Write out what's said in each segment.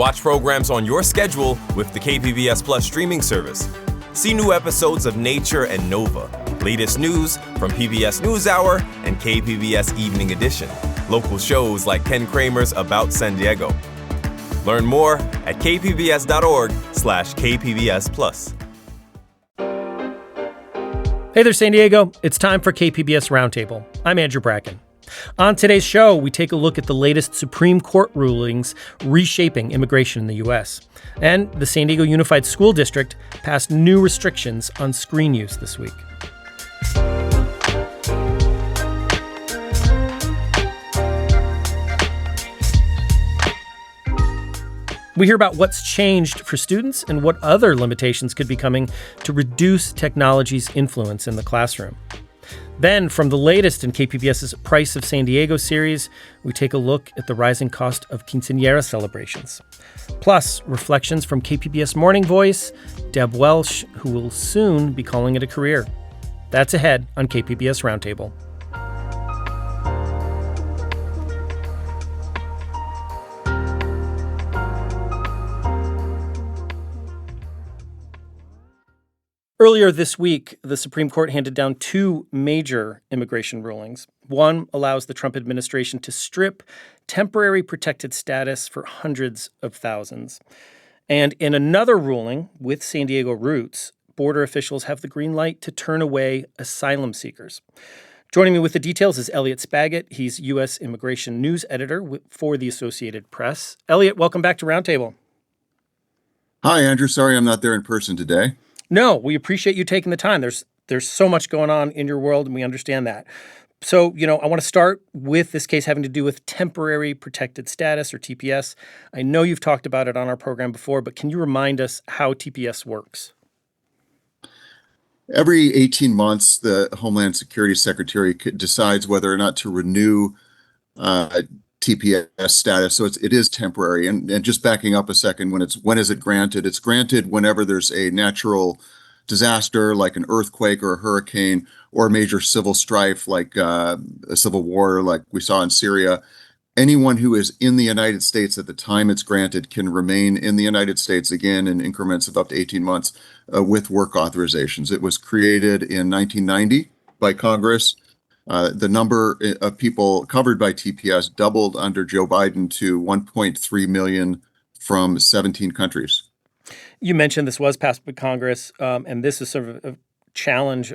Watch programs on your schedule with the KPBS Plus streaming service. See new episodes of Nature and Nova, latest news from PBS NewsHour and KPBS Evening Edition, local shows like Ken Kramer's About San Diego. Learn more at kpbs.org/KPBS Plus. Hey there, San Diego. It's time for KPBS Roundtable. I'm Andrew Bracken. On today's show, we take a look at the latest Supreme Court rulings reshaping immigration in the U.S. And the San Diego Unified School District passed new restrictions on screen use this week. We hear about what's changed for students and what other limitations could be coming to reduce technology's influence in the classroom. Then, from the latest in KPBS's Price of San Diego series, we take a look at the rising cost of quinceañeras celebrations. Plus, reflections from KPBS Morning Voice, Deb Welsh, who will soon be calling it a career. That's ahead on KPBS Roundtable. Earlier this week, the Supreme Court handed down two major immigration rulings. One allows the Trump administration to strip temporary protected status for hundreds of thousands. And in another ruling with San Diego roots, border officials have the green light to turn away asylum seekers. Joining me with the details is Elliot Spagat. He's U.S. Immigration News Editor for the Associated Press. Elliot, welcome back to Roundtable. Hi, Andrew. Sorry I'm not there in person today. No, we appreciate you taking the time. There's so much going on in your world, and we understand that. So, I want to start with this case having to do with temporary protected status, or TPS. I know you've talked about it on our program before, but can you remind us how TPS works? Every 18 months, the Homeland Security Secretary decides whether or not to renew TPS status. So it is temporary. And just backing up a second, when is it granted? It's granted whenever there's a natural disaster like an earthquake or a hurricane, or major civil strife like a civil war like we saw in Syria. Anyone who is in the United States at the time it's granted can remain in the United States, again, in increments of up to 18 months with work authorizations. It was created in 1990 by Congress. The number of people covered by TPS doubled under Joe Biden to 1.3 million from 17 countries. You mentioned this was passed by Congress, and this is sort of a challenge,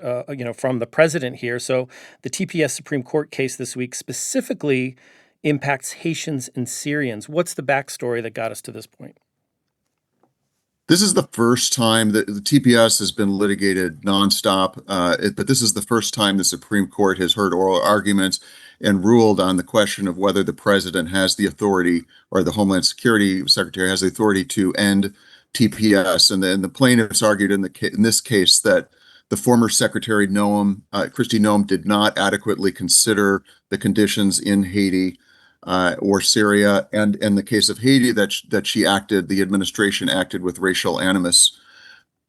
from the president here. So the TPS Supreme Court case this week specifically impacts Haitians and Syrians. What's the backstory that got us to this point? This is the first time that the TPS has been litigated nonstop, but this is the first time the Supreme Court has heard oral arguments and ruled on the question of whether the president has the authority, or the Homeland Security Secretary has the authority, to end TPS. And then the plaintiffs argued in this case that the former Secretary Noem, Kristi Noem, did not adequately consider the conditions in Haiti or Syria, and in the case of Haiti, the administration acted with racial animus.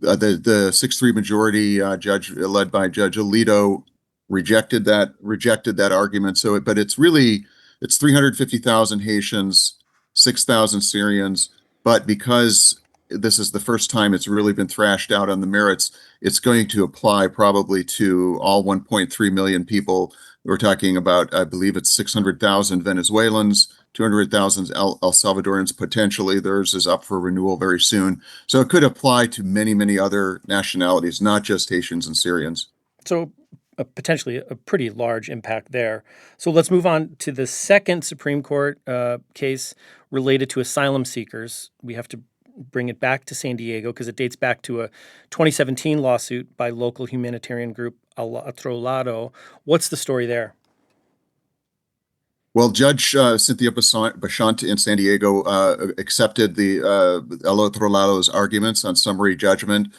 The 6-3 majority judge, led by Judge Alito, rejected that argument. But it's 350,000 Haitians, 6,000 Syrians. But because this is the first time it's really been thrashed out on the merits, it's going to apply probably to all 1.3 million people. We're talking about, I believe it's 600,000 Venezuelans, 200,000 El Salvadorans potentially. Theirs is up for renewal very soon. So it could apply to many, many other nationalities, not just Haitians and Syrians. So potentially a pretty large impact there. So let's move on to the second Supreme Court case related to asylum seekers. We have to bring it back to San Diego because it dates back to a 2017 lawsuit by local humanitarian group Al Otro Lado. What's the story there? Well, Judge Cynthia Bachant in San Diego accepted the El Otro Lado's arguments on summary judgment.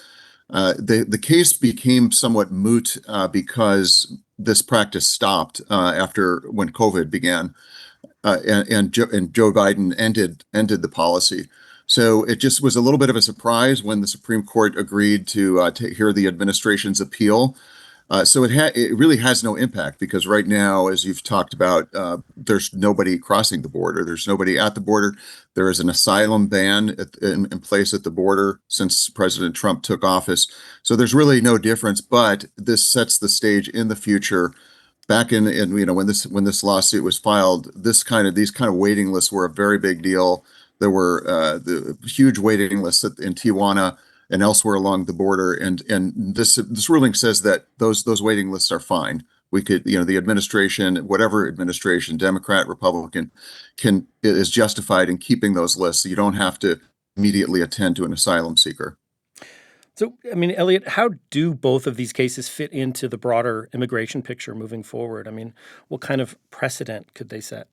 The case became somewhat moot because this practice stopped when COVID began, and Joe Biden ended the policy. So it just was a little bit of a surprise when the Supreme Court agreed to hear the administration's appeal. So it really has no impact because right now, as you've talked about, there's nobody crossing the border. There's nobody at the border. There is an asylum ban in place at the border since President Trump took office. So there's really no difference. But this sets the stage in the future. Back in when this lawsuit was filed, these kind of waiting lists were a very big deal. There were the huge waiting lists in Tijuana and elsewhere along the border, and this ruling says that those waiting lists are fine. We could, the administration, whatever administration, Democrat, Republican, is justified in keeping those lists. So you don't have to immediately attend to an asylum seeker. So, I mean, Elliot, how do both of these cases fit into the broader immigration picture moving forward? I mean, what kind of precedent could they set?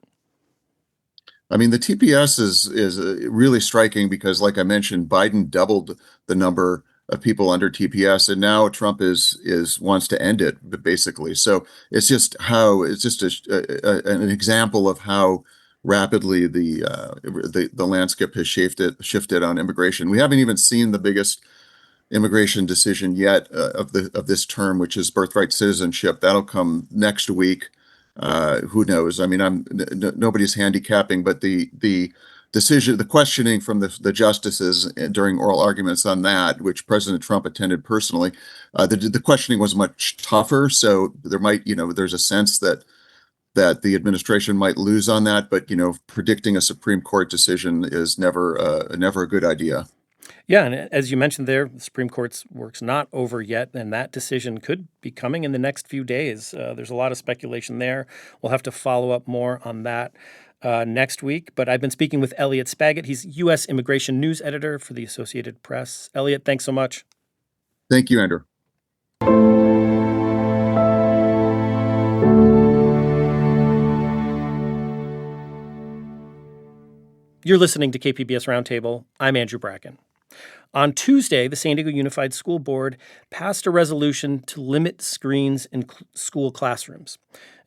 I mean, the TPS is really striking because, like I mentioned, Biden doubled the number of people under TPS, and now Trump wants to end it, basically. So it's just an example of how rapidly the landscape has shifted on immigration. We haven't even seen the biggest immigration decision yet of this term, which is birthright citizenship. That'll come next week. Who knows? I mean, nobody's handicapping, but the decision, the questioning from the justices during oral arguments on that, which President Trump attended personally, the questioning was much tougher. So there's a sense that the administration might lose on that, but predicting a Supreme Court decision is never a good idea. Yeah, and as you mentioned there, the Supreme Court's work's not over yet, and that decision could be coming in the next few days. There's a lot of speculation there. We'll have to follow up more on that next week. But I've been speaking with Elliot Spagat. He's U.S. Immigration News Editor for the Associated Press. Elliot, thanks so much. Thank you, Andrew. You're listening to KPBS Roundtable. I'm Andrew Bracken. On Tuesday, the San Diego Unified School Board passed a resolution to limit screens in school classrooms.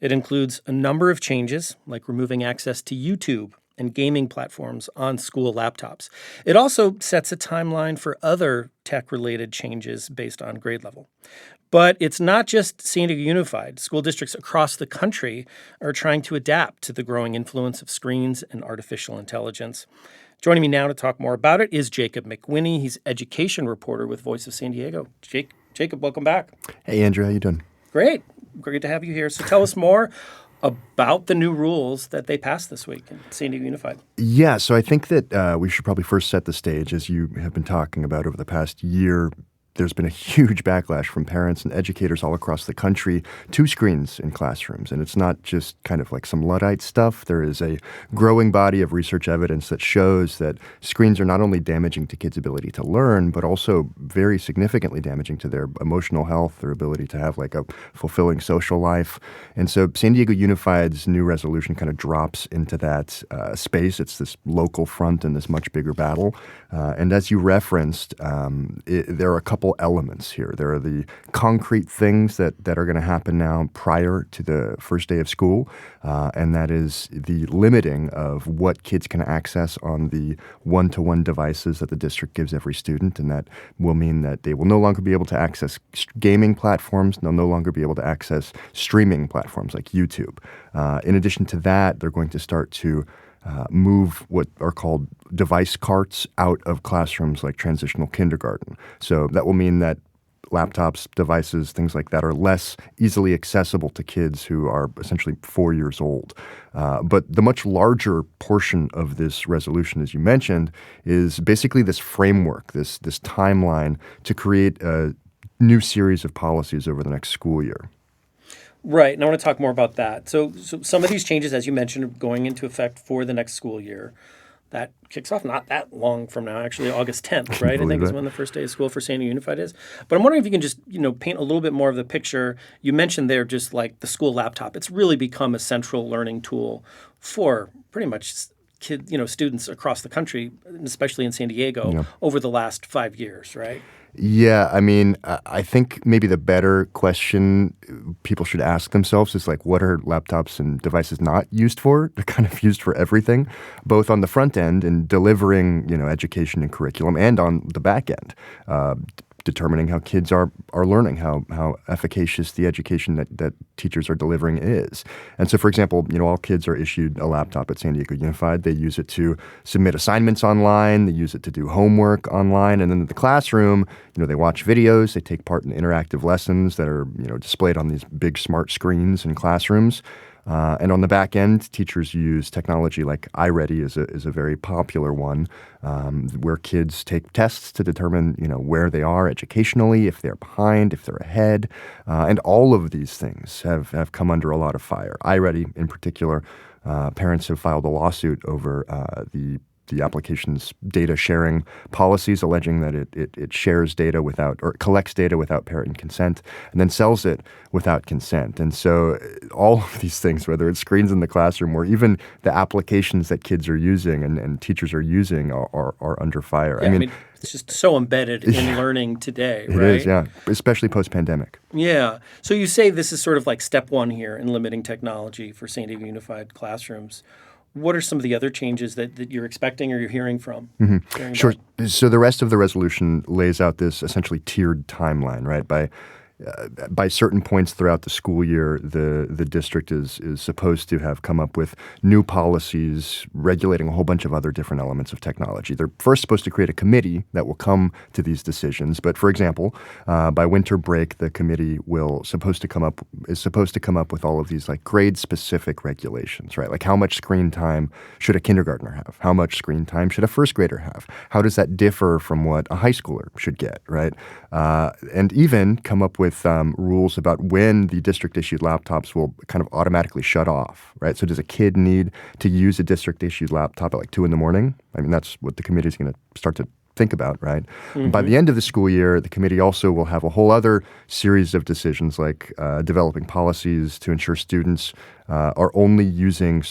It includes a number of changes, like removing access to YouTube and gaming platforms on school laptops. It also sets a timeline for other tech-related changes based on grade level. But it's not just San Diego Unified. School districts across the country are trying to adapt to the growing influence of screens and artificial intelligence. Joining me now to talk more about it is Jacob McWhinney. He's education reporter with Voice of San Diego. Jacob, welcome back. Hey, Andrew. How you doing? Great. Great to have you here. So tell us more about the new rules that they passed this week in San Diego Unified. Yeah, so I think that we should probably first set the stage, as you have been talking about over the past year. There's been a huge backlash from parents and educators all across the country to screens in classrooms. And it's not just kind of like some Luddite stuff. There is a growing body of research evidence that shows that screens are not only damaging to kids' ability to learn, but also very significantly damaging to their emotional health, their ability to have like a fulfilling social life. And so San Diego Unified's new resolution kind of drops into that space. It's this local front in this much bigger battle. And as you referenced, there are a couple elements here. There are the concrete things that are going to happen now prior to the first day of school, and that is the limiting of what kids can access on the one-to-one devices that the district gives every student, and that will mean that they will no longer be able to access gaming platforms. They'll no longer be able to access streaming platforms like YouTube. In addition to that, they're going to start to move what are called device carts out of classrooms like transitional kindergarten. So that will mean that laptops, devices, things like that are less easily accessible to kids who are essentially 4 years old. But the much larger portion of this resolution, as you mentioned, is basically this framework, this timeline to create a new series of policies over the next school year. Right, and I want to talk more about that. So some of these changes, as you mentioned, are going into effect for the next school year. That kicks off not that long from now, actually August 10th, right? I think is when the first day of school for San Diego Unified is. But I'm wondering if you can just, paint a little bit more of the picture. You mentioned there just like the school laptop. It's really become a central learning tool for pretty much students across the country, especially in San Diego, over the last 5 years, right? Yeah, I mean, I think maybe the better question people should ask themselves is like, what are laptops and devices not used for? They're kind of used for everything, both on the front end and delivering, education and curriculum, and on the back end. determining how kids are learning, how efficacious the education that teachers are delivering is. And so, for example, all kids are issued a laptop at San Diego Unified. They use it to submit assignments online. They use it to do homework online. And then in the classroom, they watch videos. They take part in interactive lessons that are, displayed on these big smart screens in classrooms. And on the back end, teachers use technology like iReady is a very popular one, where kids take tests to determine, where they are educationally, if they're behind, if they're ahead. And all of these things have come under a lot of fire. iReady, in particular, parents have filed a lawsuit over the application's data sharing policies, alleging that it shares data or collects data without parent consent and then sells it without consent. And so all of these things, whether it's screens in the classroom or even the applications that kids are using and teachers are using are under fire. Yeah, I mean, it's just so embedded in learning today, right? It is, yeah, especially post-pandemic. Yeah. So you say this is sort of like step one here in limiting technology for San Diego Unified classrooms. What are some of the other changes that you're expecting or you're hearing from? Mm-hmm. Sure. So the rest of the resolution lays out this essentially tiered timeline, right? By certain points throughout the school year, the district is supposed to have come up with new policies regulating a whole bunch of other different elements of technology. They're first supposed to create a committee that will come to these decisions. But for example, by winter break, the committee is supposed to come up with all of these like grade-specific regulations, right? Like how much screen time should a kindergartner have? How much screen time should a first grader have? How does that differ from what a high schooler should get, right? And even come up with rules about when the district-issued laptops will kind of automatically shut off, right? So does a kid need to use a district-issued laptop at like 2 a.m? I mean, that's what the committee is going to start to think about, right? Mm-hmm. By the end of the school year, the committee also will have a whole other series of decisions like developing policies to ensure students are only using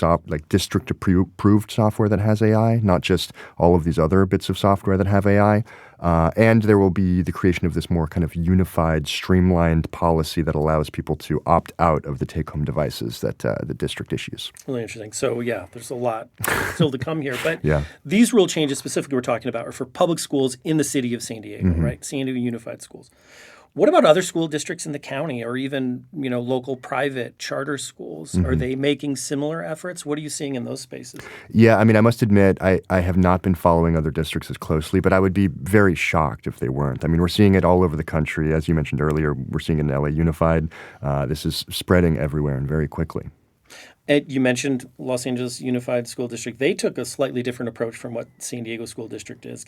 district-approved software that has AI, not just all of these other bits of software that have AI. And there will be the creation of this more kind of unified, streamlined policy that allows people to opt out of the take-home devices that the district issues. Really interesting. So, yeah, there's a lot still to come here. But yeah. These rule changes specifically we're talking about are for public schools in the city of San Diego, mm-hmm. right? San Diego Unified Schools. What about other school districts in the county or even, local private charter schools? Mm-hmm. Are they making similar efforts? What are you seeing in those spaces? Yeah, I mean, I must admit, I have not been following other districts as closely, but I would be very shocked if they weren't. I mean, we're seeing it all over the country. As you mentioned earlier, we're seeing it in LA Unified. This is spreading everywhere and very quickly. And you mentioned Los Angeles Unified School District. They took a slightly different approach from what San Diego School District is.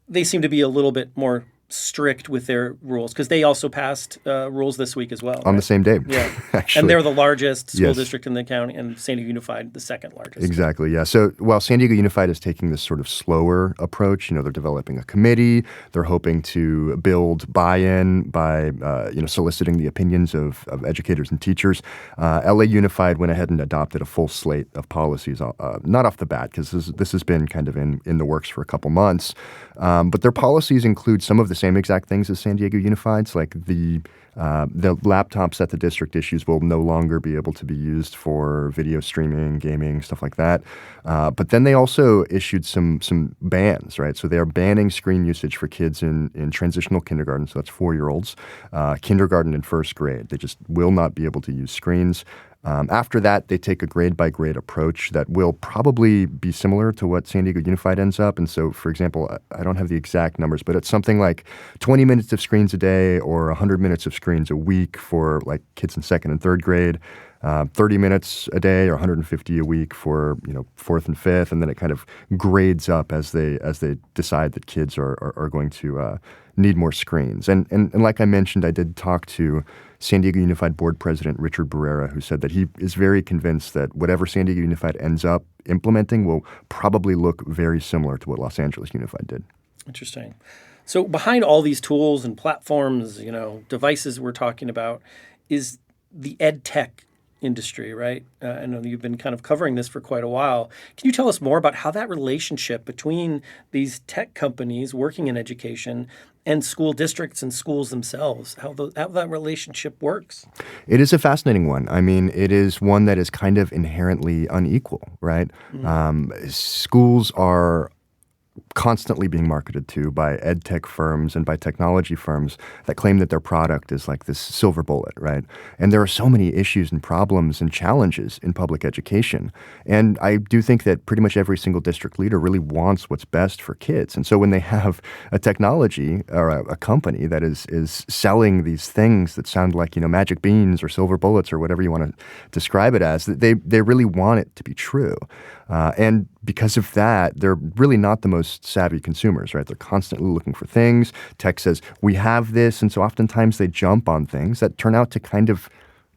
They seem to be a little bit more strict with their rules because they also passed rules this week as well. On the same day. Yeah. Actually. And they're the largest school Yes. district in the county, and San Diego Unified the second largest. Exactly, yeah. So while San Diego Unified is taking this sort of slower approach, they're developing a committee. They're hoping to build buy-in by, soliciting the opinions of educators and teachers. LA Unified went ahead and adopted a full slate of policies, not off the bat, because this has been kind of in the works for a couple months. But their policies include some of the same exact things as San Diego Unified's, like the laptops that the district issues will no longer be able to be used for video streaming, gaming, stuff like that. But then they also issued some bans, right? So they are banning screen usage for kids in transitional kindergarten, so that's 4-year-olds, kindergarten and first grade. They just will not be able to use screens. After that, they take a grade-by-grade approach that will probably be similar to what San Diego Unified ends up. And so, for example, I don't have the exact numbers, but it's something like 20 minutes of screens a day or 100 minutes of screens a week for like kids in second and third grade, 30 minutes a day or 150 a week for fourth and fifth, and then it kind of grades up as they decide that kids are going to need more screens. And like I mentioned, I did talk to San Diego Unified Board President Richard Barrera, who said that he is very convinced that whatever San Diego Unified ends up implementing will probably look very similar to what Los Angeles Unified did. Interesting. So behind all these tools and platforms, devices we're talking about, is the ed tech industry, right? I know you've been kind of covering this for quite a while. Can you tell us more about how that relationship between these tech companies working in education and school districts and schools themselves, how that relationship works? It is a fascinating one. I mean, it is one that is kind of inherently unequal, right? Mm-hmm. Schools are constantly being marketed to by ed tech firms and by technology firms that claim that their product is like this silver bullet, right? And there are so many issues and problems and challenges in public education. And I do think that pretty much every single district leader really wants what's best for kids. And so when they have a technology or a company that is selling these things that sound like, magic beans or silver bullets or whatever you want to describe it as, they really want it to be true. And because of that, they're really not the most savvy consumers, right? They're constantly looking for things. Tech says, we have this. And so oftentimes they jump on things that turn out to kind of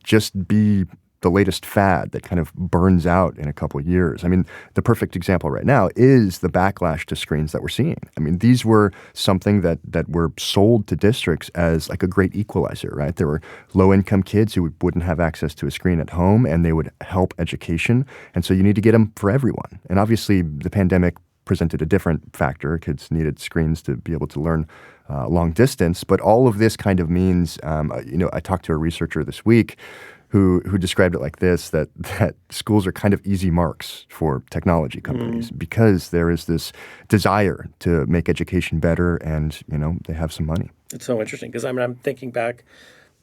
just be the latest fad that kind of burns out in a couple of years. I mean, the perfect example right now is the backlash to screens that we're seeing. I mean, these were something that were sold to districts as like a great equalizer, right? There were low-income kids who wouldn't have access to a screen at home, and they would help education. And so you need to get them for everyone. And obviously, the pandemic presented a different factor. Kids needed screens to be able to learn long distance. But all of this kind of means, I talked to a researcher this week who described it like this, that schools are kind of easy marks for technology companies because there is this desire to make education better and, they have some money. It's so interesting because I'm thinking back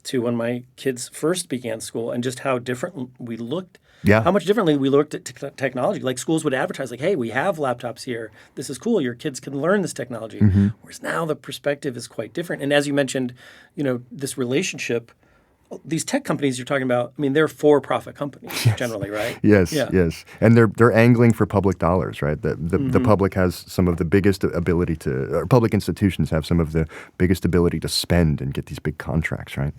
to when my kids first began school and just how different we looked. Yeah. How much differently we looked at technology. Like schools would advertise like, hey, we have laptops here. This is cool. Your kids can learn this technology. Whereas now the perspective is quite different. And as you mentioned, this relationship, these tech companies you're talking about, I mean, they're for-profit companies generally, right? Yes. And they're angling for public dollars, right? The public has some of the biggest ability to, or public institutions have some of the biggest ability to spend and get these big contracts, right?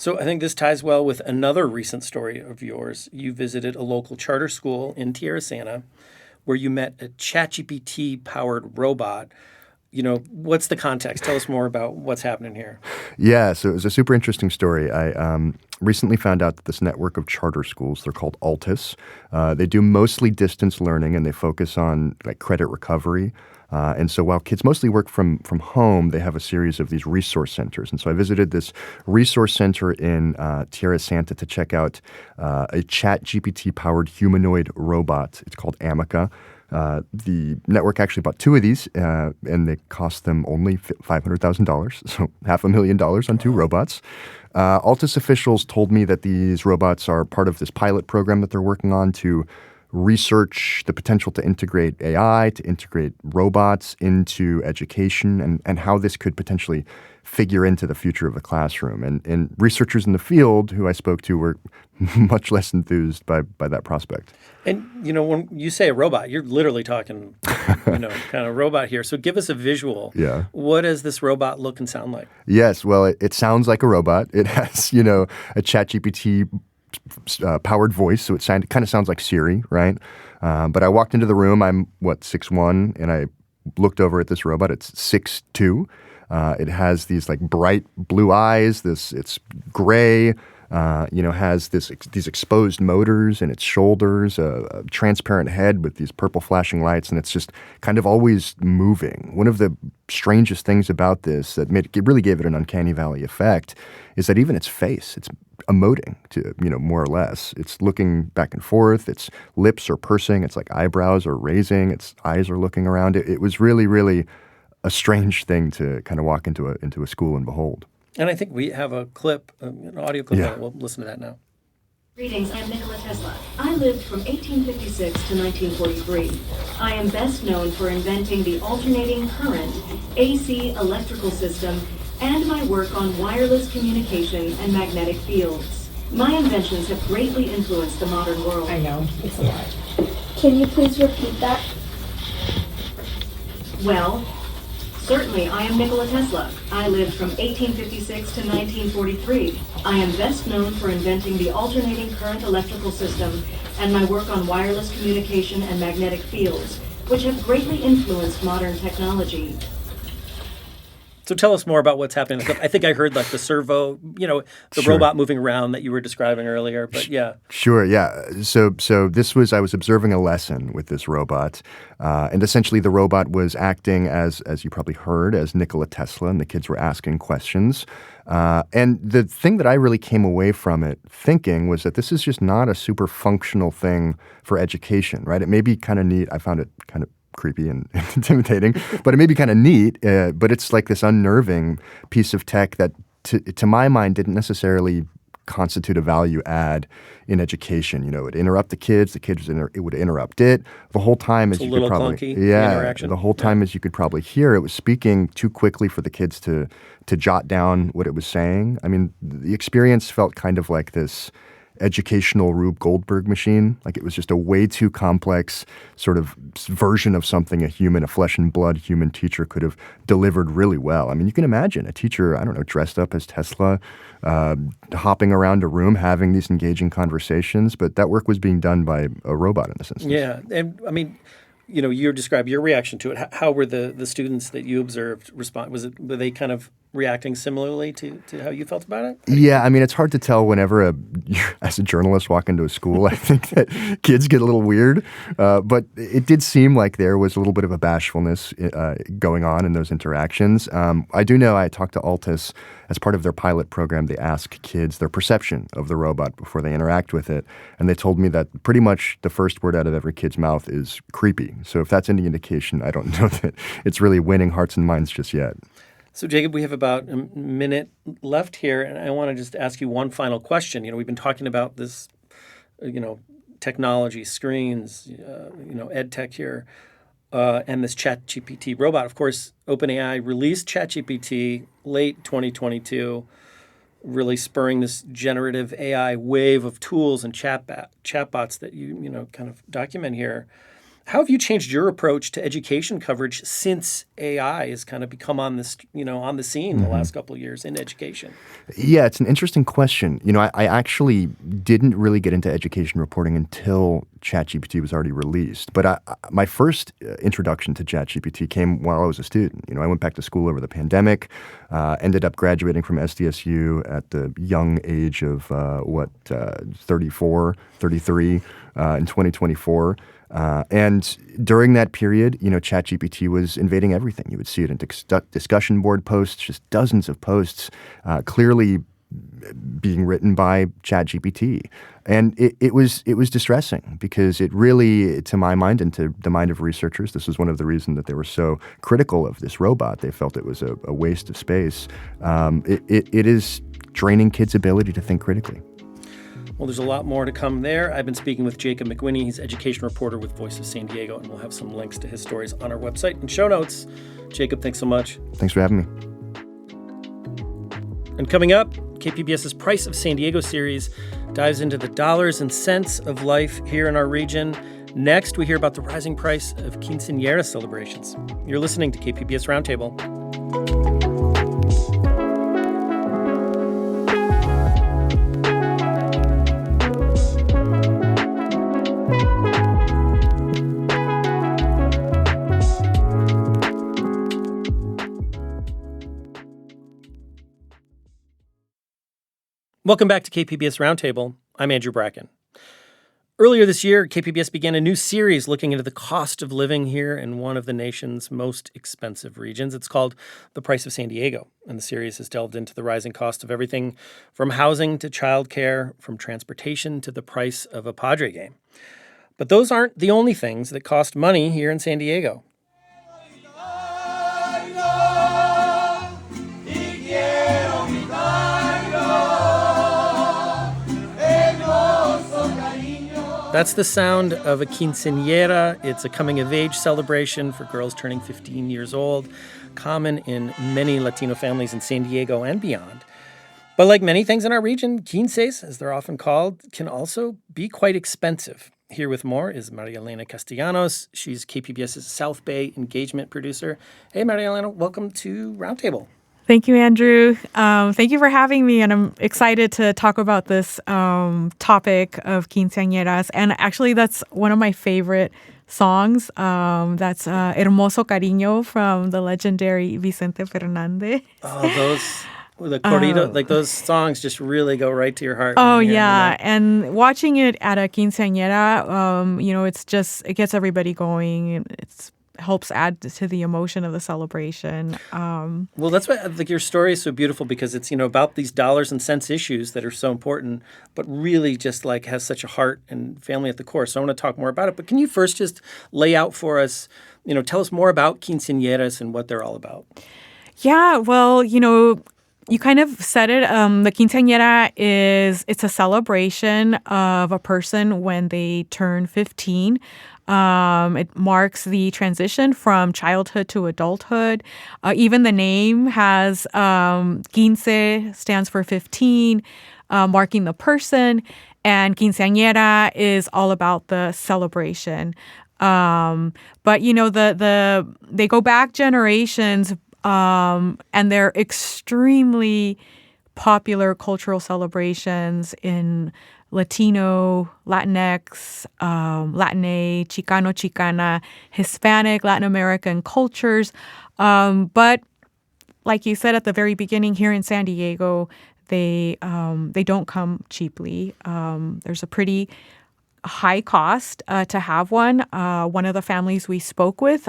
So I think this ties well with another recent story of yours. You visited a local charter school in Tierra Santa where you met a ChatGPT-powered robot. What's the context? Tell us more about what's happening here. Yeah, so it was a super interesting story. I recently found out that this network of charter schools, they're called ALTUS. They do mostly distance learning, and they focus on like credit recovery. And so while kids mostly work from home, they have a series of these resource centers. And so I visited this resource center in Tierra Santa to check out a ChatGPT-powered humanoid robot. It's called Amica. The network actually bought two of these, and they cost them only $500,000, so $500,000 on two robots. Altus officials told me that these robots are part of this pilot program that they're working on to research the potential to integrate AI, to integrate robots into education, and how this could potentially figure into the future of the classroom. And researchers in the field who I spoke to were much less enthused by that prospect. And, when you say a robot, you're literally talking, kind of robot here. So give us a visual. Yeah. What does this robot look and sound like? Yes, well, it sounds like a robot. It has, a ChatGPT powered voice, so it kind of sounds like Siri, right? But I walked into the room. I'm 6'1", and I looked over at this robot. It's 6'2". It has these like bright blue eyes. It's gray. Has these exposed motors in its shoulders, a transparent head with these purple flashing lights, and it's just kind of always moving. One of the strangest things about this that really gave it an uncanny valley effect is that even its face, it's emoting to, more or less. It's looking back and forth. Its lips are pursing. It's like eyebrows are raising. Its eyes are looking around. It was really, really a strange thing to kind of walk into a school and behold. And I think we have a clip, an audio clip. Yeah. We'll listen to that now. Greetings, I'm Nikola Tesla. I lived from 1856 to 1943. I am best known for inventing the alternating current, AC electrical system, and my work on wireless communication and magnetic fields. My inventions have greatly influenced the modern world. I know, it's a lot. Can you please repeat that? Well, certainly, I am Nikola Tesla. I lived from 1856 to 1943. I am best known for inventing the alternating current electrical system and my work on wireless communication and magnetic fields, which have greatly influenced modern technology. So tell us more about what's happening in the clip. I think I heard like the servo, the Sure. robot moving around that you were describing earlier. But yeah. Sure, yeah. So I was observing a lesson with this robot. And essentially the robot was acting as you probably heard, as Nikola Tesla, and the kids were asking questions. And the thing that I really came away from it thinking was that this is just not a super functional thing for education, right? It may be kind of neat. I found it kind of creepy and intimidating, but it may be kind of neat. But it's like this unnerving piece of tech that, to my mind, didn't necessarily constitute a value add in education. It would interrupt the kids it would interrupt it. The whole time, as you could probably interaction. The whole time, as you could probably hear, it was speaking too quickly for the kids to jot down what it was saying. I mean, the experience felt kind of like this educational Rube Goldberg machine. Like it was just a way too complex sort of version of something a flesh and blood human teacher could have delivered really well. I mean, you can imagine a teacher, I don't know, dressed up as Tesla, hopping around a room, having these engaging conversations, but that work was being done by a robot in this instance. Yeah, and I mean, you describe your reaction to it. How were the students that you observed respond? Were they kind of reacting similarly to how you felt about it? Yeah, I mean, it's hard to tell whenever as a journalist walk into a school. I think that kids get a little weird, but it did seem like there was a little bit of a bashfulness going on in those interactions. I do know I talked to Altus as part of their pilot program. They ask kids their perception of the robot before they interact with it, and they told me that pretty much the first word out of every kid's mouth is creepy. So if that's any indication, I don't know that it's really winning hearts and minds just yet. So, Jacob, we have about a minute left here, and I want to just ask you one final question. We've been talking about this, technology, screens, ed tech here, and this ChatGPT robot. Of course, OpenAI released ChatGPT late 2022, really spurring this generative AI wave of tools and chatbots that you kind of document here. How have you changed your approach to education coverage since AI has kind of become on this, on the scene the last couple of years in education? Yeah, it's an interesting question. I actually didn't really get into education reporting until ChatGPT was already released. But my first introduction to ChatGPT came while I was a student. I went back to school over the pandemic, ended up graduating from SDSU at the young age of 33 in 2024. And during that period, ChatGPT was invading everything. You would see it in discussion board posts, just dozens of posts, clearly being written by ChatGPT. And it was distressing because it really, to my mind and to the mind of researchers, this was one of the reasons that they were so critical of this robot. They felt it was a waste of space. It is draining kids' ability to think critically. Well, there's a lot more to come there. I've been speaking with Jacob McWhinney. He's education reporter with Voice of San Diego, and we'll have some links to his stories on our website and show notes. Jacob, thanks so much. Thanks for having me. And coming up, KPBS's Price of San Diego series dives into the dollars and cents of life here in our region. Next, we hear about the rising price of quinceañeras celebrations. You're listening to KPBS Roundtable. Welcome back to KPBS Roundtable. I'm Andrew Bracken. Earlier this year, KPBS began a new series looking into the cost of living here in one of the nation's most expensive regions. It's called The Price of San Diego, and the series has delved into the rising cost of everything from housing to childcare, from transportation to the price of a Padre game. But those aren't the only things that cost money here in San Diego. That's the sound of a quinceañera. It's a coming-of-age celebration for girls turning 15 years old, common in many Latino families in San Diego and beyond. But like many things in our region, quinces, as they're often called, can also be quite expensive. Here with more is Maria Elena Castellanos. She's KPBS's South Bay engagement producer. Hey, Maria Elena, welcome to Roundtable. Thank you, Andrew. Thank you for having me, and I'm excited to talk about this topic of quinceañeras. And actually, that's one of my favorite songs. That's Hermoso Cariño from the legendary Vicente Fernández. Oh, the corrido, like those songs just really go right to your heart. Oh, yeah. And watching it at a quinceañera, it gets everybody going. helps add to the emotion of the celebration. Well, that's why I think your story is so beautiful, because it's, about these dollars and cents issues that are so important, but really just like has such a heart and family at the core. So I want to talk more about it. But can you first just lay out for us, tell us more about quinceañeras and what they're all about? Yeah, well, you kind of said it. The quinceañera it's a celebration of a person when they turn 15. It marks the transition from childhood to adulthood. Even the name has quince stands for 15, marking the person, and quinceañera is all about the celebration. But they go back generations, and they're extremely popular cultural celebrations in Latino, Latinx, Latina, Chicano, Chicana, Hispanic, Latin American cultures. But like you said at the very beginning, here in San Diego, they don't come cheaply. There's a pretty high cost to have one. One of the families we spoke with,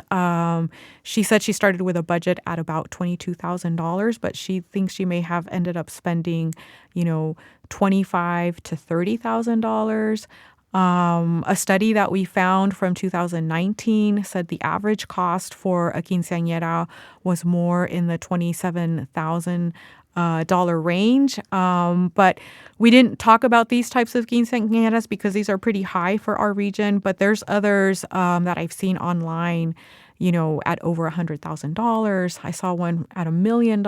she said she started with a budget at about $22,000, but she thinks she may have ended up spending, $25,000 to $30,000. A study that we found from 2019 said the average cost for a quinceañera was more in the $27,000 range. But we didn't talk about these types of quinceañeras because these are pretty high for our region. But there's others that I've seen online, at over $100,000. I saw one at $1 million.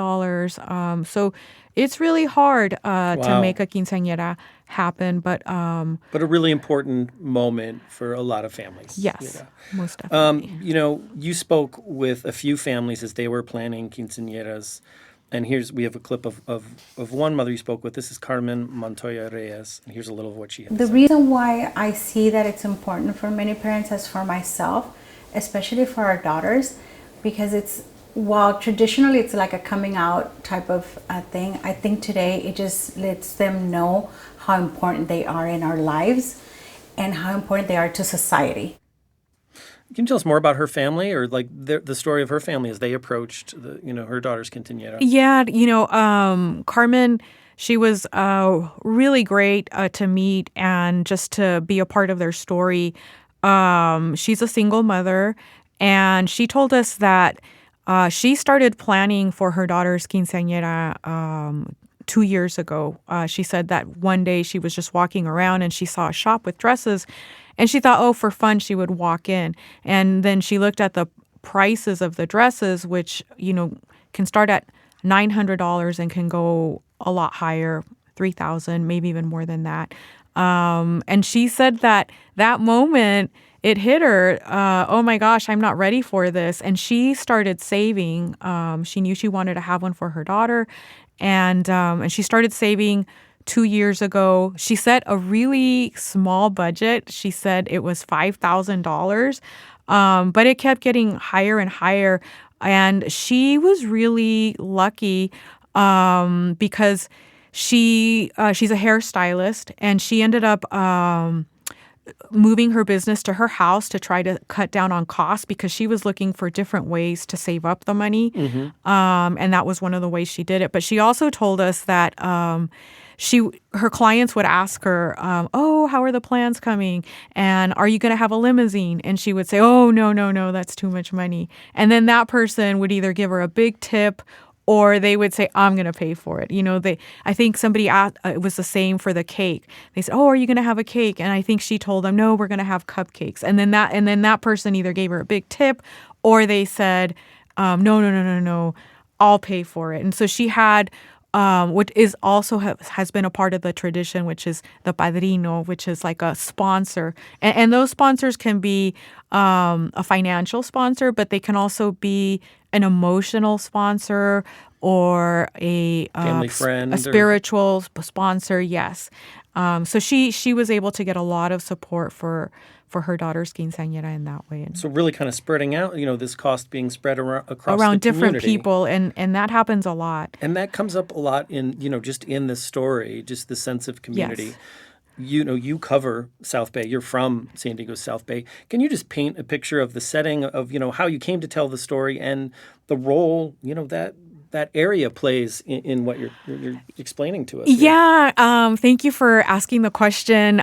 So it's really hard to make a quinceañera happen. But a really important moment for a lot of families. Yes, most definitely. You spoke with a few families as they were planning quinceañeras. And we have a clip of one mother you spoke with. This is Carmen Montoya Reyes. And here's a little of what she had to say. The reason why I see that it's important for many parents as for myself, especially for our daughters, because while traditionally it's like a coming out type of thing, I think today it just lets them know how important they are in our lives and how important they are to society. Can you tell us more about her family, or like the story of her family as they approached her daughter's quinceañera? Yeah, Carmen, she was really great to meet and just to be a part of their story. She's a single mother, and she told us that she started planning for her daughter's quinceañera 2 years ago. She said that one day she was just walking around and she saw a shop with dresses, and she thought, for fun, she would walk in. And then she looked at the prices of the dresses, which, can start at $900 and can go a lot higher, $3,000, maybe even more than that. And she said that moment, it hit her, oh my gosh, I'm not ready for this. And she started saving. She knew she wanted to have one for her daughter. And she started saving 2 years ago. She set a really small budget. She said it was $5,000, but it kept getting higher and higher. And she was really lucky because she's a hairstylist, and she ended up moving her business to her house to try to cut down on costs because she was looking for different ways to save up the money. Mm-hmm. And that was one of the ways she did it. But she also told us that her clients would ask her, how are the plans coming? And are you going to have a limousine? And she would say, no, that's too much money. And then that person would either give her a big tip, or they would say, I'm going to pay for it. I think somebody asked, it was the same for the cake. They said, are you going to have a cake? And I think she told them, no, we're going to have cupcakes. And then that person either gave her a big tip, or they said, no, I'll pay for it. And so she had what is also has been a part of the tradition, which is the padrino, which is like a sponsor. And those sponsors can be a financial sponsor, but they can also be an emotional sponsor or a family friend, a spiritual sponsor. Yes. So she was able to get a lot of support for her daughter's quinceañera in that way. And so really kind of spreading out, this cost being spread across around the different community. people, and that happens a lot. And that comes up a lot in, just in this story, just the sense of community. Yes. you cover South Bay. You're from San Diego's South Bay. Can you just paint a picture of the setting of, how you came to tell the story and the role, that area plays in what you're explaining to us here? Yeah, thank you for asking the question.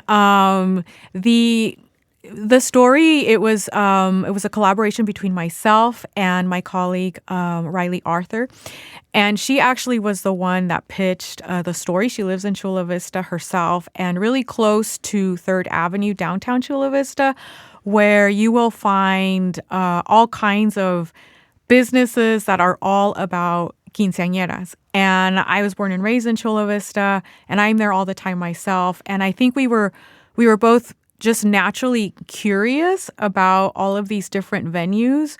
The story, it was a collaboration between myself and my colleague Riley Arthur, and she actually was the one that pitched the story. She lives in Chula Vista herself, and really close to 3rd Avenue, downtown Chula Vista, where you will find all kinds of businesses that are all about quinceañeras. And I was born and raised in Chula Vista, and I'm there all the time myself. And I think we were both just naturally curious about all of these different venues.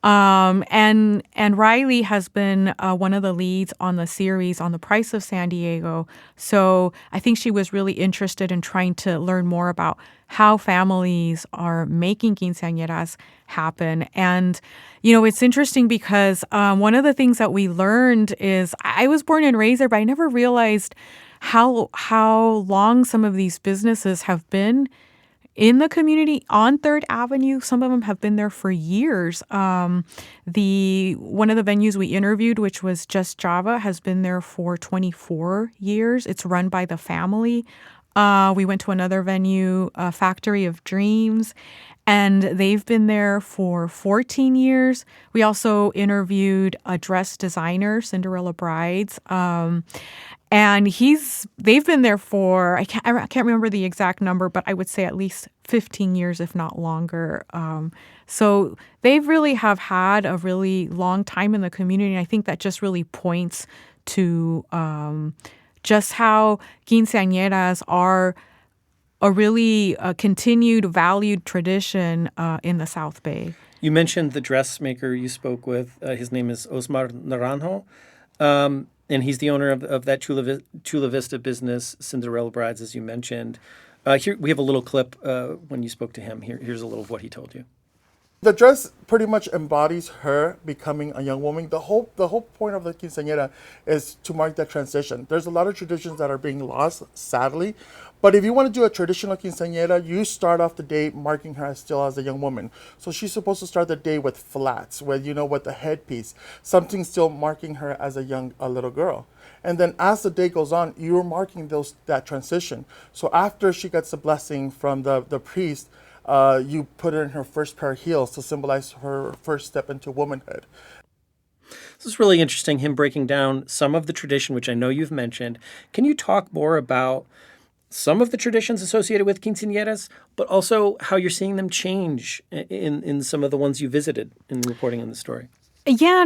And Riley has been one of the leads on the series on the Price of San Diego. So I think she was really interested in trying to learn more about how families are making quinceañeras happen. And, it's interesting because one of the things that we learned is I was born and raised there, but I never realized how long some of these businesses have been in the community on 3rd Avenue. Some of them have been there for years. One of the venues we interviewed, which was Just Java, has been there for 24 years. It's run by the family. We went to another venue, Factory of Dreams, and they've been there for 14 years. We also interviewed a dress designer, Cinderella Brides, and they've been there for, I can't remember the exact number, but I would say at least 15 years, if not longer. So they really have had a really long time in the community. And I think that just really points to just how quinceañeras are a really continued, valued tradition in the South Bay. You mentioned the dressmaker you spoke with. His name is Osmar Naranjo. And he's the owner of that Chula Vista business, Cinderella Brides, as you mentioned. Here we have a little clip when you spoke to him. Here's a little of what he told you. The dress pretty much embodies her becoming a young woman. The whole point of the quinceañera is to mark that transition. There's a lot of traditions that are being lost, sadly. But if you want to do a traditional quinceañera, you start off the day marking her still as a young woman. So she's supposed to start the day with flats, with the headpiece, something still marking her as a little girl. And then as the day goes on, you're marking that transition. So after she gets the blessing from the priest, you put her in her first pair of heels to symbolize her first step into womanhood. This is really interesting, him breaking down some of the tradition, which I know you've mentioned. Can you talk more about some of the traditions associated with quinceañeras, but also how you're seeing them change in some of the ones you visited in reporting on the story? Yeah,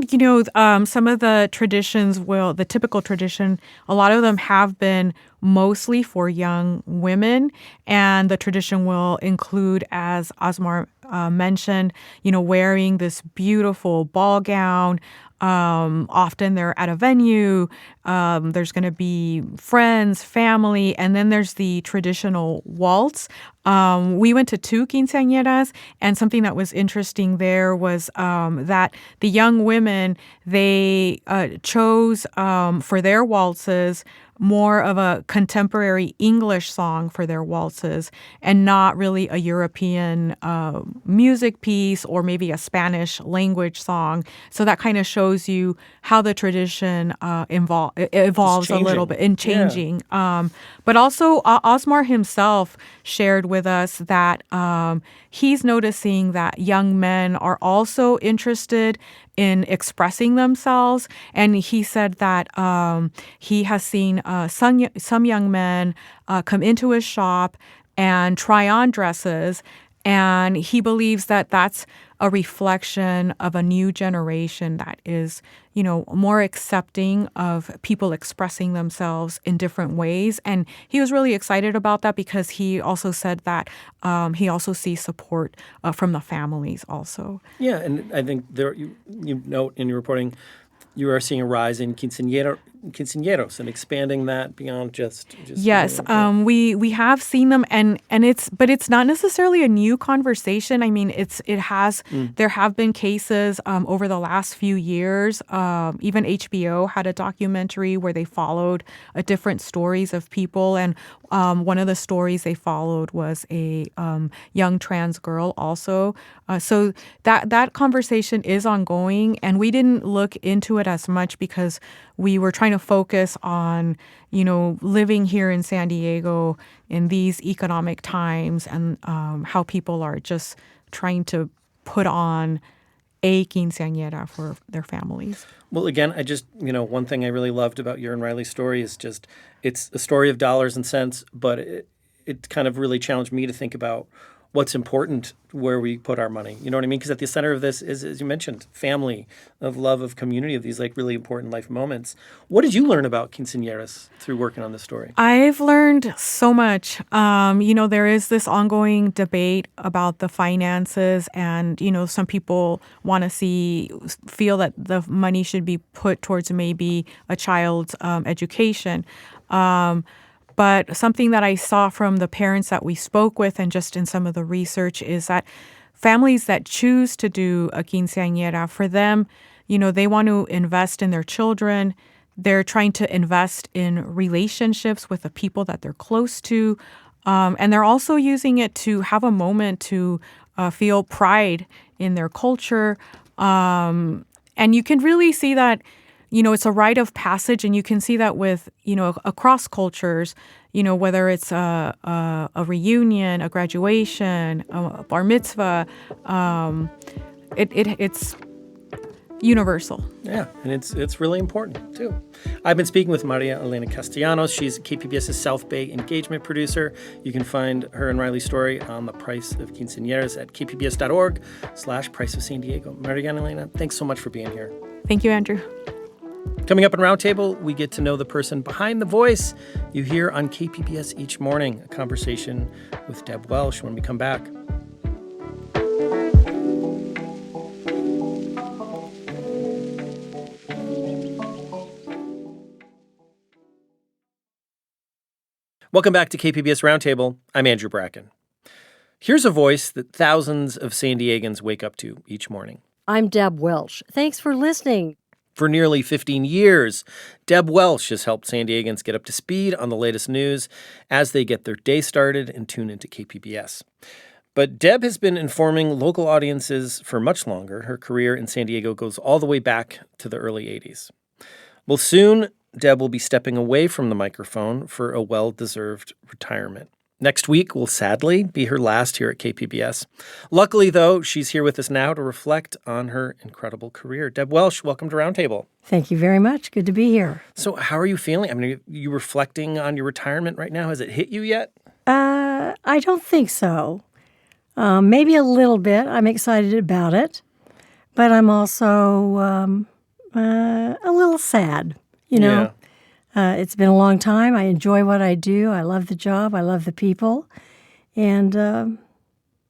some of the traditions the typical tradition, a lot of them have been mostly for young women. And the tradition will include, as Osmar mentioned, wearing this beautiful ball gown. Often they're at a venue. There's going to be friends, family, and then there's the traditional waltz. We went to 2 quinceañeras, and something that was interesting there was that the young women, they chose for their waltzes more of a contemporary English song for their waltzes and not really a European music piece or maybe a Spanish language song. So that kind of shows you how the tradition evolves a little bit in changing. Yeah. But also Osmar himself shared with us that he's noticing that young men are also interested in expressing themselves. And he said that he has seen some young men come into his shop and try on dresses. And he believes that that's a reflection of a new generation that is, more accepting of people expressing themselves in different ways. And he was really excited about that because he also said that he also sees support from the families also. Yeah, and I think there you note in your reporting, you are seeing a rise in quinceañera quinceañeros and expanding that beyond just Yes, we have seen them, and it's not necessarily a new conversation. I mean, there have been cases over the last few years. Even HBO had a documentary where they followed different stories of people, and one of the stories they followed was a young trans girl also. So that conversation is ongoing, and we didn't look into it as much because we were trying to focus on, living here in San Diego in these economic times and how people are just trying to put on a quinceañera for their families. Well, again, I just, one thing I really loved about your and Riley's story is just it's a story of dollars and cents, but it kind of really challenged me to think about what's important where we put our money. You know what I mean? Because at the center of this is, as you mentioned, family, of love, of community, of these really important life moments. What did you learn about quinceañeras through working on this story? I've learned so much. There is this ongoing debate about the finances, and, some people want to feel that the money should be put towards maybe a child's education. But something that I saw from the parents that we spoke with and just in some of the research is that families that choose to do a quinceañera, for them, they want to invest in their children. They're trying to invest in relationships with the people that they're close to. And they're also using it to have a moment to feel pride in their culture. And you can really see that it's a rite of passage, and you can see that with, across cultures, whether it's a reunion, a graduation, a bar mitzvah, it's universal. Yeah, and it's really important, too. I've been speaking with Maria Elena Castellanos. She's KPBS's South Bay engagement producer. You can find her and Riley's story on the price of quinceañeras at kpbs.org/price of San Diego. Maria Elena, thanks so much for being here. Thank you, Andrew. Coming up in Roundtable, we get to know the person behind the voice you hear on KPBS each morning. A conversation with Deb Welsh when we come back. Welcome back to KPBS Roundtable. I'm Andrew Bracken. Here's a voice that thousands of San Diegans wake up to each morning. I'm Deb Welsh. Thanks for listening. For nearly 15 years, Deb Welsh has helped San Diegans get up to speed on the latest news as they get their day started and tune into KPBS. But Deb has been informing local audiences for much longer. Her career in San Diego goes all the way back to the early 80s. Well, soon, Deb will be stepping away from the microphone for a well-deserved retirement. Next week will sadly be her last here at KPBS. Luckily, though, she's here with us now to reflect on her incredible career. Deb Welsh, welcome to Roundtable. Thank you very much. Good to be here. So how are you feeling? I mean, are you reflecting on your retirement right now? Has it hit you yet? I don't think so. Maybe a little bit. I'm excited about it. But I'm also a little sad, Yeah. It's been a long time. I enjoy what I do. I love the job. I love the people. And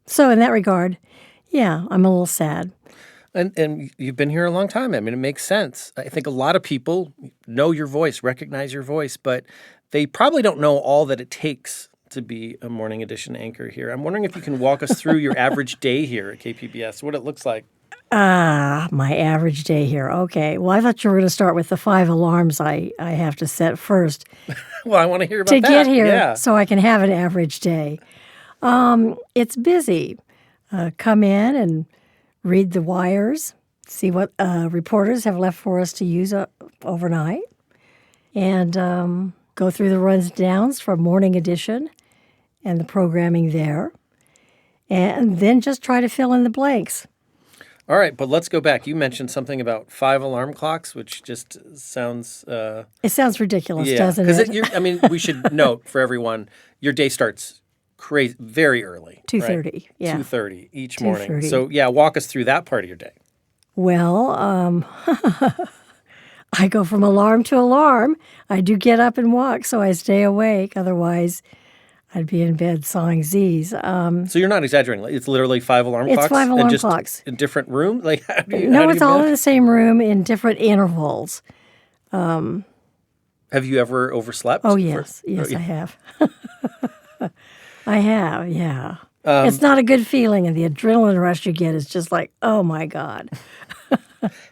so in that regard, yeah, I'm a little sad. And you've been here a long time. I mean, it makes sense. I think a lot of people know your voice, recognize your voice, but they probably don't know all that it takes to be a Morning Edition anchor here. I'm wondering if you can walk us through your average day here at KPBS, what it looks like. My average day here. Okay. Well, I thought you were going to start with the 5 alarms I have to set first. Well, I want to hear about that. To get here yeah. So I can have an average day. It's busy. Come in and read the wires, see what reporters have left for us to use overnight, and go through the runs downs for Morning Edition and the programming there, and then just try to fill in the blanks. All right, but let's go back. You mentioned something about 5 alarm clocks, which just sounds... It sounds ridiculous, doesn't it? Because we should note for everyone, your day starts very early. 2:30, right? yeah. 2:30 each morning. 2:30. So, yeah, walk us through that part of your day. Well, I go from alarm to alarm. I do get up and walk, so I stay awake. Otherwise, I'd be in bed sawing Z's. So you're not exaggerating. It's literally 5 alarm clocks? It's 5 alarm clocks. In different rooms? No, it's all in the same room in different intervals. Have you ever overslept? Oh, yes. Yes, I have. I have, yeah. It's not a good feeling, and the adrenaline rush you get is just like, oh, my God.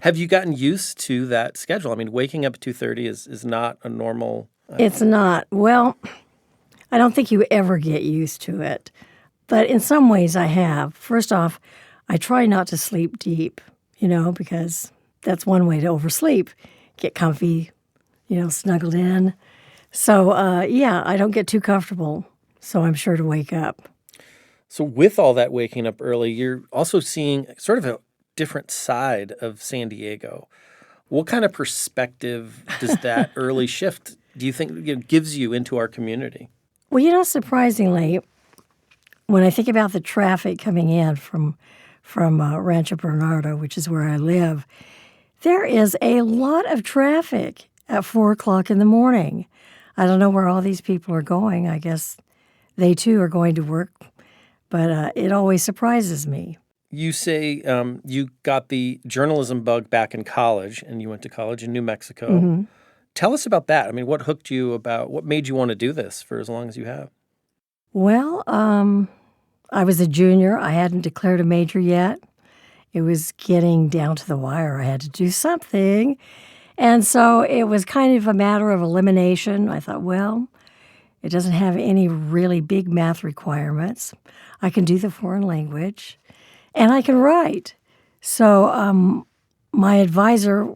Have you gotten used to that schedule? I mean, waking up at 2:30 is not a normal... It's not. Well, I don't think you ever get used to it. But in some ways I have. First off, I try not to sleep deep, because that's one way to oversleep. Get comfy, snuggled in. So, I don't get too comfortable, so I'm sure to wake up. So with all that waking up early, you're also seeing sort of a different side of San Diego. What kind of perspective does that early shift, do you think, gives you into our community? Well, surprisingly, when I think about the traffic coming in from Rancho Bernardo, which is where I live, there is a lot of traffic at 4 o'clock in the morning. I don't know where all these people are going. I guess they, too, are going to work. But it always surprises me. You say you got the journalism bug back in college, and you went to college in New Mexico. Mm-hmm. Tell us about that. I mean, what hooked you about, what made you want to do this for as long as you have? Well, I was a junior. I hadn't declared a major yet. It was getting down to the wire. I had to do something. And so it was kind of a matter of elimination. I thought, well, it doesn't have any really big math requirements. I can do the foreign language, and I can write. So my advisor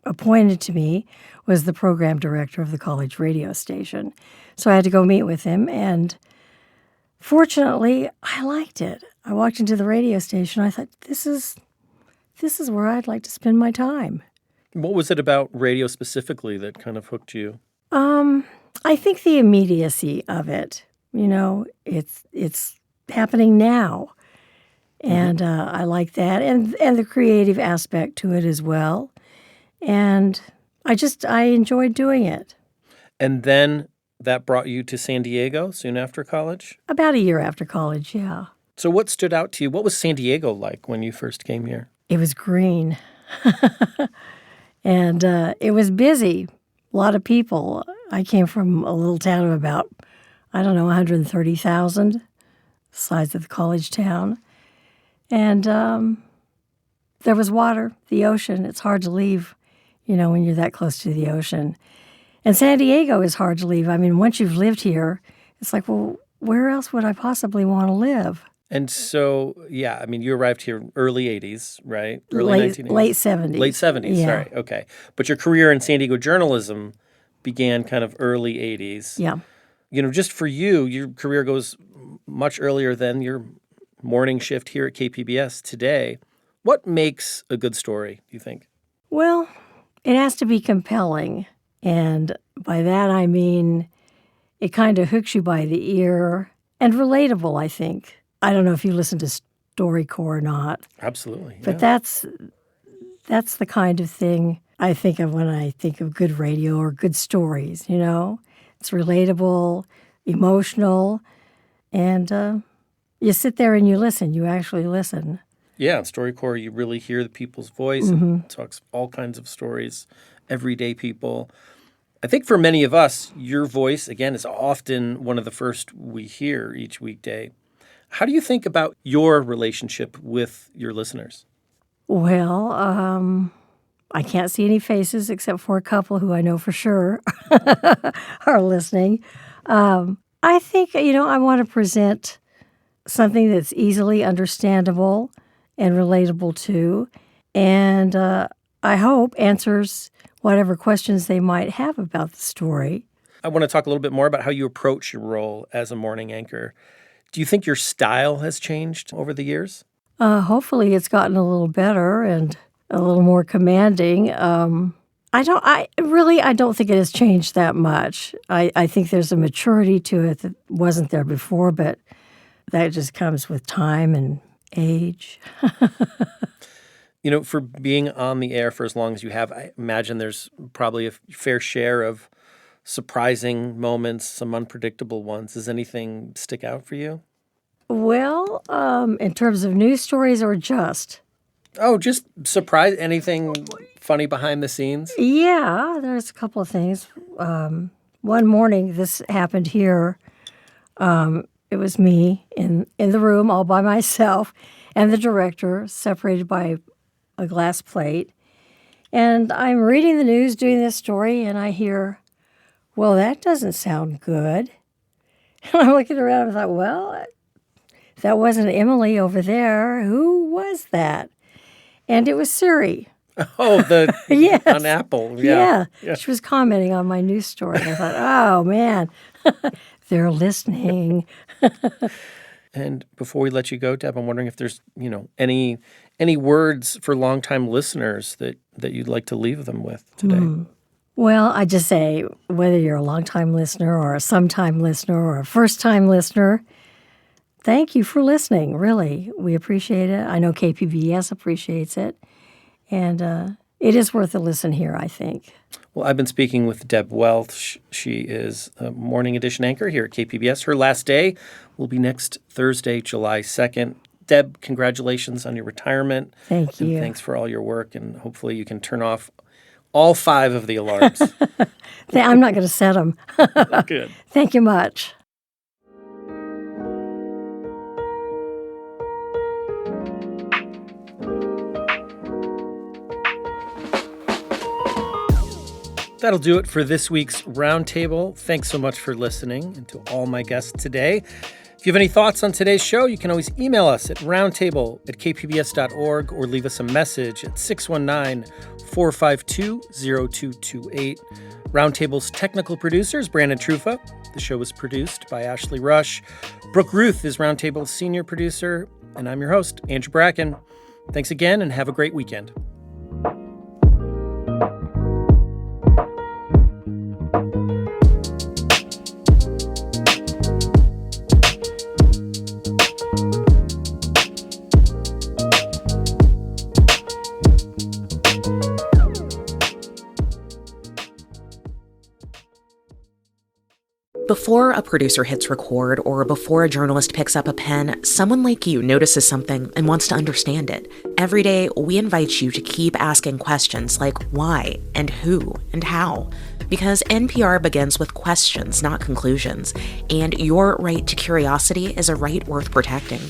appointed to me was the program director of the college radio station. So I had to go meet with him, and fortunately, I liked it. I walked into the radio station. I thought, this is where I'd like to spend my time. What was it about radio specifically that kind of hooked you? I think the immediacy of it. It's happening now, and I like that, and the creative aspect to it as well. And I enjoyed doing it. And then that brought you to San Diego soon after college? About a year after college, yeah. So what stood out to you? What was San Diego like when you first came here? It was green. And it was busy. A lot of people. I came from a little town of about, 130,000, the size of the college town. And there was water, the ocean. It's hard to leave, when you're that close to the ocean. And San Diego is hard to leave. I mean, once you've lived here, it's like, well, where else would I possibly want to live? And so, you arrived here early 80s, right? Early 1980s? Late 70s. Late 70s, yeah. Sorry, okay. But your career in San Diego journalism began kind of early 80s. Yeah. Just for you, your career goes much earlier than your morning shift here at KPBS today. What makes a good story, do you think? Well, it has to be compelling. And by that, I mean it kind of hooks you by the ear and relatable, I think. I don't know if you listen to StoryCorps or not. Absolutely. But that's the kind of thing I think of when I think of good radio or good stories, It's relatable, emotional, and you sit there and you listen. You actually listen. Yeah, in StoryCorps, you really hear the people's voice. Mm-hmm. It talks all kinds of stories, everyday people. I think for many of us, your voice, again, is often one of the first we hear each weekday. How do you think about your relationship with your listeners? Well, I can't see any faces except for a couple who I know for sure are listening. I think, I want to present something that's easily understandable and relatable to, and I hope answers whatever questions they might have about the story. I want to talk a little bit more about how you approach your role as a morning anchor. Do you think your style has changed over the years? Hopefully it's gotten a little better and a little more commanding. I don't think it has changed that much. I think there's a maturity to it that wasn't there before, but that just comes with time and age. For being on the air for as long as you have, I imagine there's probably a fair share of surprising moments, some unpredictable ones. Does anything stick out for you? Well, in terms of news stories or just? Oh, just surprise, anything funny behind the scenes? Yeah, there's a couple of things. one morning, this happened here. It was me in the room all by myself and the director separated by a glass plate. And I'm reading the news, doing this story, and I hear, well, that doesn't sound good. And I'm looking around and I thought, well, that wasn't Emily over there. Who was that? And it was Siri. Oh, yes. On Apple. Yeah. Yeah. She was commenting on my news story. And I thought, oh, man, they're listening. And before we let you go, Deb, I'm wondering if there's, any words for longtime listeners that you'd like to leave them with today. Well, I just say, whether you're a longtime listener or a sometime listener or a first-time listener, thank you for listening, really. We appreciate it. I know KPBS appreciates it. And it is worth a listen here, I think. Well, I've been speaking with Deb Welsh. She is a Morning Edition anchor here at KPBS. Her last day will be next Thursday, July 2nd. Deb, congratulations on your retirement. Thank you. And thanks for all your work, and hopefully you can turn off all 5 of the alarms. I'm not going to set them. Good. Thank you much. That'll do it for this week's Roundtable. Thanks so much for listening, and to all my guests today. If you have any thoughts on today's show, you can always email us at roundtable@kpbs.org or leave us a message at 619-452-0228. Roundtable's technical producer is Brandon Trufa. The show was produced by Ashley Rush. Brooke Ruth is Roundtable's senior producer, and I'm your host, Andrew Bracken. Thanks again, and have a great weekend. Before a producer hits record or before a journalist picks up a pen, someone like you notices something and wants to understand it. Every day, we invite you to keep asking questions like why and who and how. Because NPR begins with questions, not conclusions. And your right to curiosity is a right worth protecting.